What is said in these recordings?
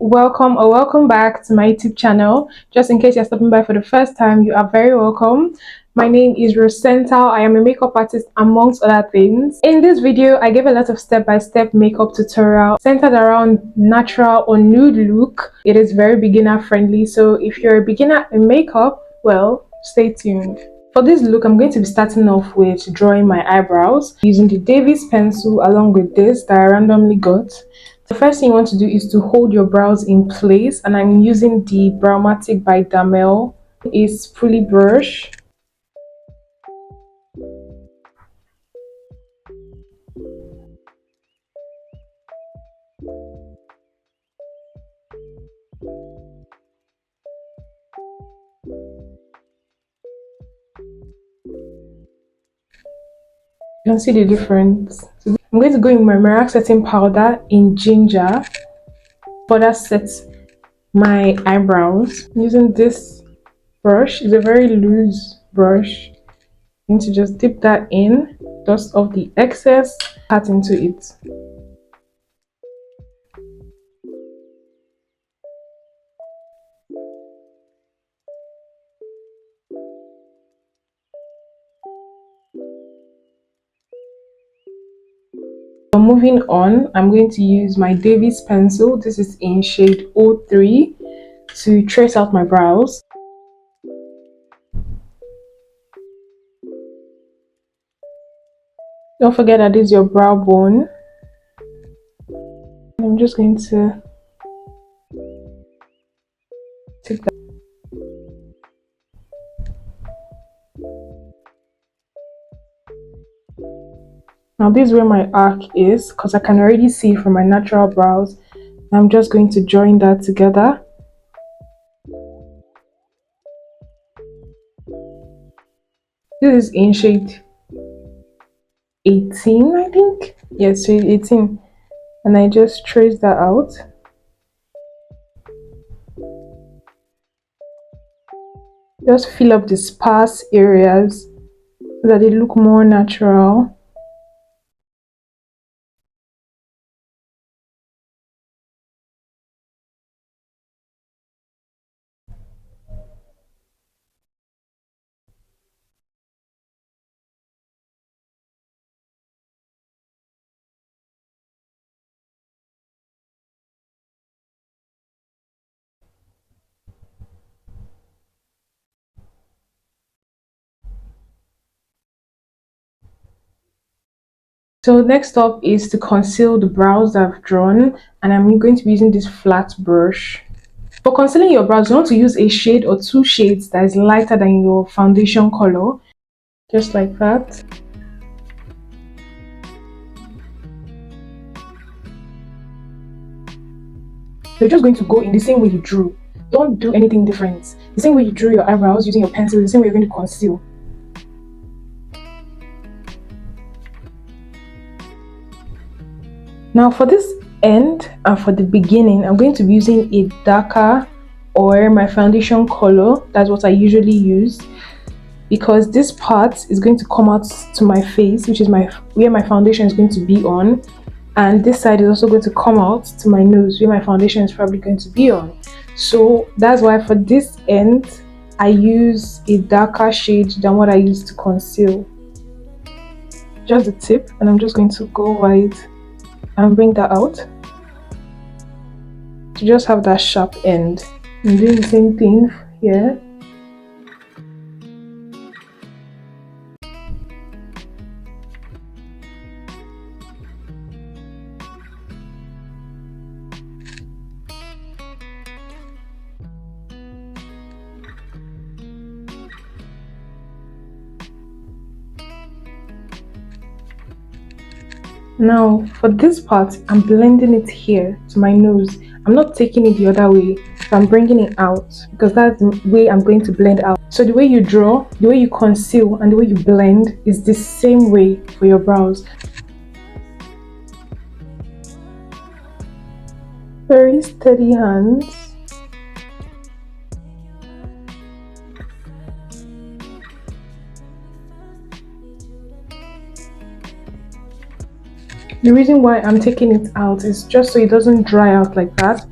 welcome or welcome back to my YouTube channel. Just in case you're stopping by for the first time, you are very welcome. My name is Rosenta. I am a makeup artist amongst other things. In this video, I gave a lot of step-by-step makeup tutorial centered around natural or nude look. It is very beginner friendly, so if you're a beginner in makeup, well, stay tuned. For this look, I'm going to be starting off with drawing my eyebrows using the Davies pencil along with this that I randomly got. The first thing you want to do is to hold your brows in place, and I'm using the Browmatic by Dammel. It's fully brush. You can see the difference. I'm going to go in my Merak setting powder in ginger. Further set my eyebrows using this brush. It's a very loose brush. I'm going to just dip that in, dust off the excess, pat into it. Moving on, I'm going to use my Davies pencil. This is in shade 03 to trace out my brows. Don't forget that this is your brow bone. I'm just going to take that. Now this is where my arc is, because I can already see from my natural brows. I'm just going to join that together. This is in shade 18, I think. Yes, shade 18. And I just trace that out. Just fill up the sparse areas so that they look more natural. So next up is to conceal the brows that I've drawn, and I'm going to be using this flat brush. For concealing your brows, you want to use a shade or two shades that is lighter than your foundation color, just like that. So you're just going to go in the same way you drew. Don't do anything different. The same way you drew your eyebrows using your pencil, the same way you're going to conceal. Now for this end and for the beginning, I'm going to be using a darker or my foundation color. That's what I usually use, because this part is going to come out to my face, which is where my foundation is going to be on, and this side is also going to come out to my nose where my foundation is probably going to be on. So that's why for this end I use a darker shade than what I use to conceal. Just the tip, and I'm just going to go wide and bring that out to just have that sharp end. I'm doing the same thing here. Now for this part, I'm blending it here to my nose. I'm not taking it the other way, so I'm bringing it out because that's the way I'm going to blend out. So the way you draw, the way you conceal, and the way you blend is the same way for your brows. Very steady hands. The reason why I'm taking it out is just so it doesn't dry out like that.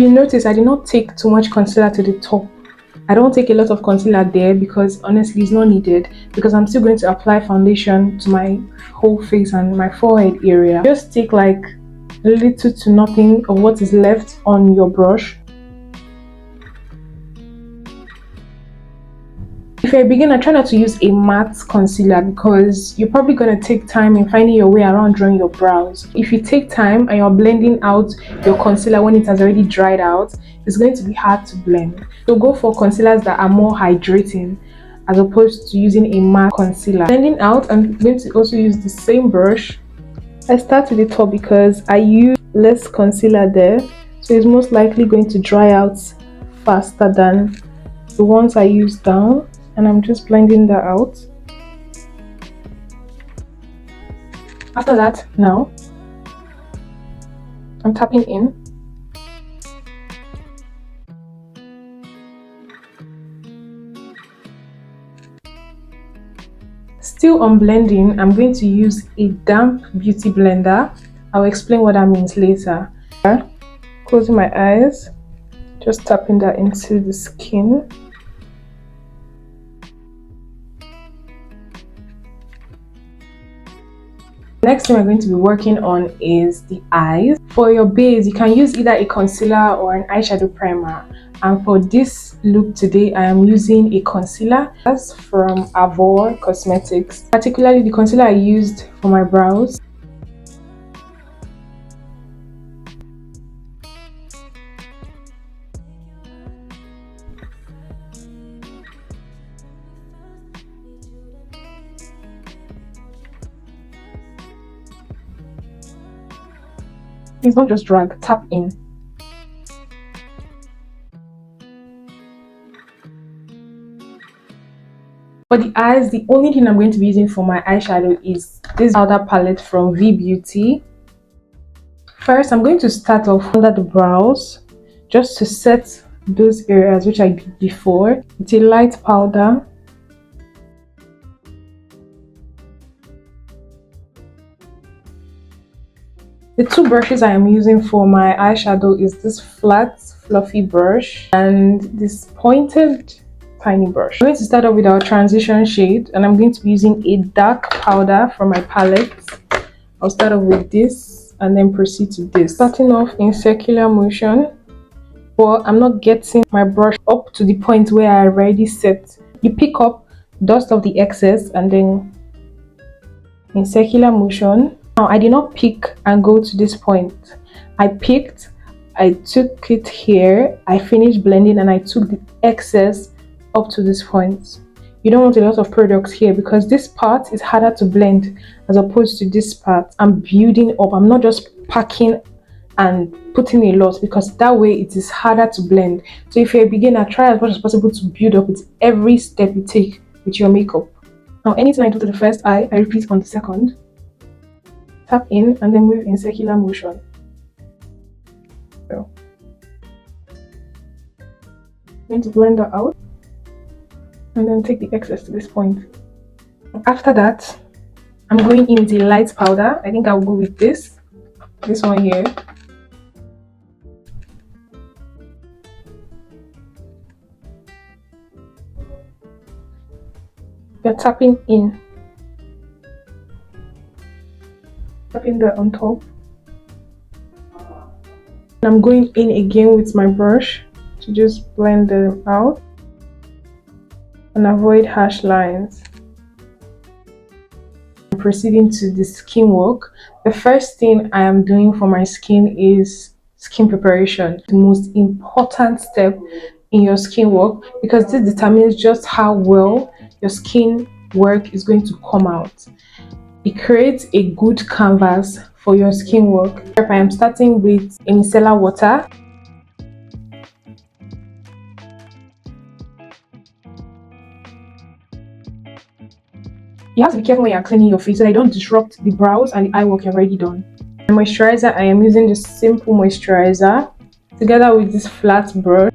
you notice, I did not take too much concealer to the top. I don't take a lot of concealer there because honestly it's not needed, because I'm still going to apply foundation to my whole face and my forehead area. Just take like little to nothing of what is left on your brush. If you're a beginner, try not to use a matte concealer because you're probably going to take time in finding your way around drawing your brows. If you take time and you're blending out your concealer when it has already dried out, it's going to be hard to blend. So go for concealers that are more hydrating as opposed to using a matte concealer. Blending out, I'm going to also use the same brush. I start with the top because I use less concealer there, so it's most likely going to dry out faster than the ones I use down. And I'm just blending that out. After that, now I'm tapping in. Still on blending, I'm going to use a damp beauty blender. I'll explain what that means later. Closing my eyes, just tapping that into the skin. Next thing we're going to be working on is the eyes. For your base, you can use either a concealer or an eyeshadow primer. And for this look today, I am using a concealer. That's from Avour Cosmetics, particularly the concealer I used for my brows. Please don't just drag, tap in. For the eyes, the only thing I'm going to be using for my eyeshadow is this powder palette from Vee Beauty. First, I'm going to start off under the brows, just to set those areas which I did before with a light powder. The two brushes I am using for my eyeshadow is this flat, fluffy brush and this pointed, tiny brush. I'm going to start off with our transition shade, and I'm going to be using a dark powder from my palette. I'll start off with this and then proceed to this. Starting off in circular motion, but I'm not getting my brush up to the point where I already set. You pick up, dust off the excess, and then in circular motion. Now, I did not pick and go to this point. I picked, I took it here, I finished blending, and I took the excess up to this point. You don't want a lot of products here because this part is harder to blend as opposed to this part. I'm building up. I'm not just packing and putting a lot, because that way it is harder to blend. So if you're a beginner, try as much as possible to build up with every step you take with your makeup. Now, anything I do to the first eye, I repeat on the second. Tap in and then move in circular motion. So, I'm going to blend that out and then take the excess to this point. After that, I'm going in the light powder. I think I'll go with this one here. You're tapping in. Tapping that on top. And I'm going in again with my brush to just blend them out and avoid harsh lines. I'm proceeding to the skin work. The first thing I am doing for my skin is skin preparation. The most important step in your skin work, because this determines just how well your skin work is going to come out. It creates a good canvas for your skin work. I am starting with a micellar water. You have to be careful when you're cleaning your face so that you don't disrupt the brows and the eye work you've already done. The moisturizer, I am using this simple moisturizer together with this flat brush.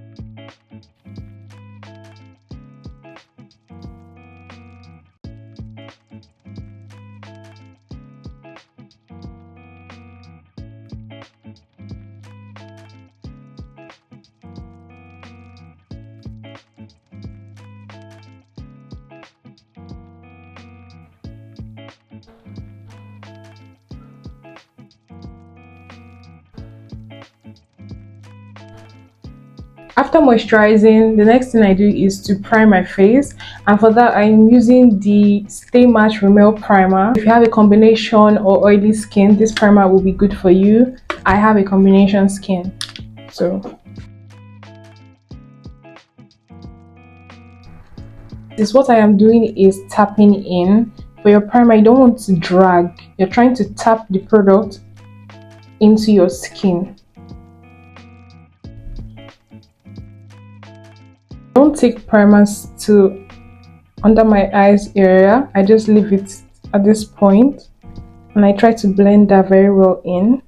After moisturizing, the next thing I do is to prime my face, and for that I'm using the Stay Matte Rimmel primer. If you have a combination or oily skin, this primer will be good for you. I have a combination skin, so this what I am doing is tapping in. For your primer, you don't want to drag, you're trying to tap the product into your skin. Don't take primers to under my eyes area. I just leave it at this point and I try to blend that very well in.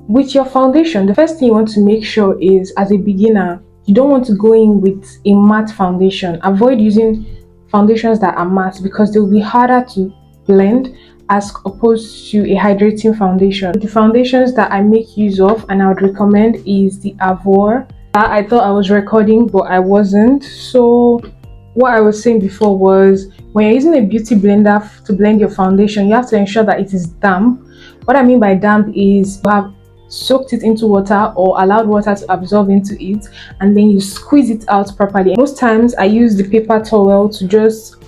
With your foundation, the first thing you want to make sure is, as a beginner, you don't want to go in with a matte foundation. Avoid using foundations that are matte because they will be harder to blend as opposed to a hydrating foundation. The foundations that I make use of and I would recommend is the Avour. I thought I was recording but I wasn't. So what I was saying before was, when you're using a beauty blender to blend your foundation, you have to ensure that it is damp. What I mean by damp is you have soaked it into water or allowed water to absorb into it, and then you squeeze it out properly. Most times I use the paper towel to just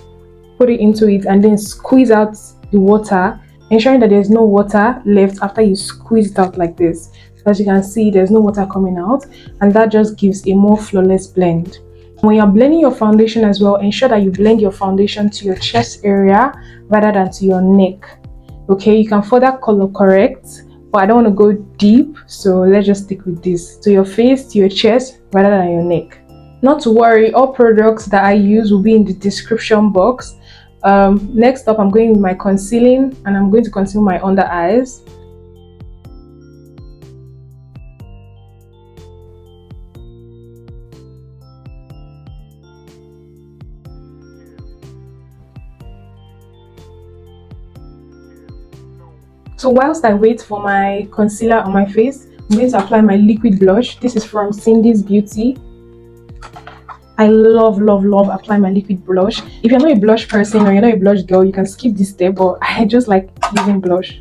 put it into it and then squeeze out the water, ensuring that there's no water left after you squeeze it out like this. So as you can see, there's no water coming out, and that just gives a more flawless blend. When you're blending your foundation as well, ensure that you blend your foundation to your chest area rather than to your neck. Okay, you can further color correct, but I don't want to go deep, so let's just stick with this. To your face, to your chest rather than your neck. Not to worry, all products that I use will be in the description box. Next up, I'm going with my concealing, and I'm going to conceal my under eyes. So whilst I wait for my concealer on my face, I'm going to apply my liquid blush. This is from Cindy's Beauty. I love applying my liquid blush. If you're not a blush person or you're not a blush girl, you can skip this step, but I just like using blush.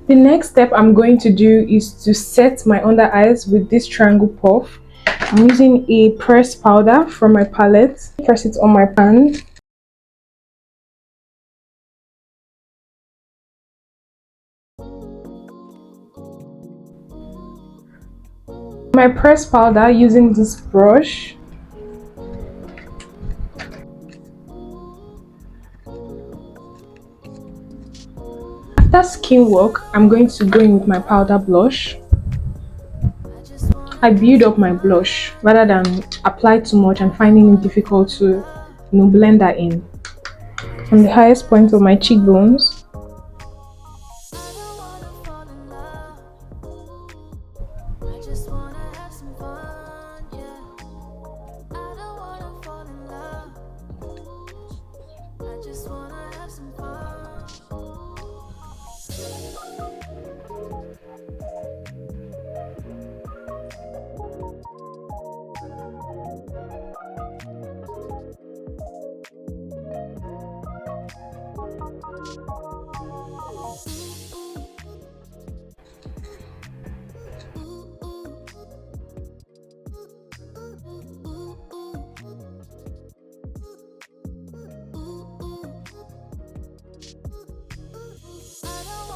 The next step I'm going to do is to set my under eyes with this triangle puff. I'm using a pressed powder from my palette. Press it on my hand. My pressed powder using this brush. After skin work, I'm going to go in with my powder blush. I build up my blush rather than apply too much and finding it difficult to blend that in. From the highest point of my cheekbones.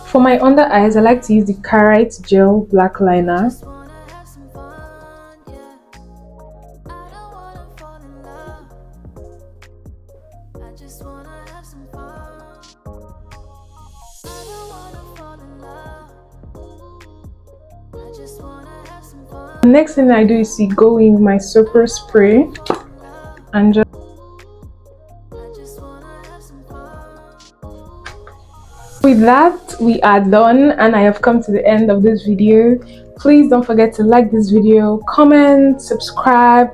For my under eyes, I like to use the Karite gel black liner. The next thing I do is to go in with my super spray and just with that we are done, and I have come to the end of this video. Please don't forget to like this video, comment, subscribe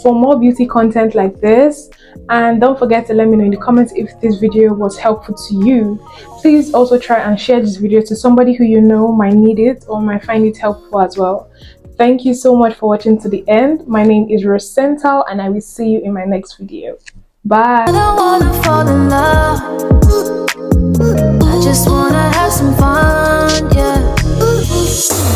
for more beauty content like this, and don't forget to let me know in the comments if this video was helpful to you. Please also try and share this video to somebody who you know might need it or might find it helpful as well. Thank you so much for watching to the end. My name is Rosenthal and I will see you in my next video. Bye. I don't wanna fall in love. I just wanna have some fun, yeah.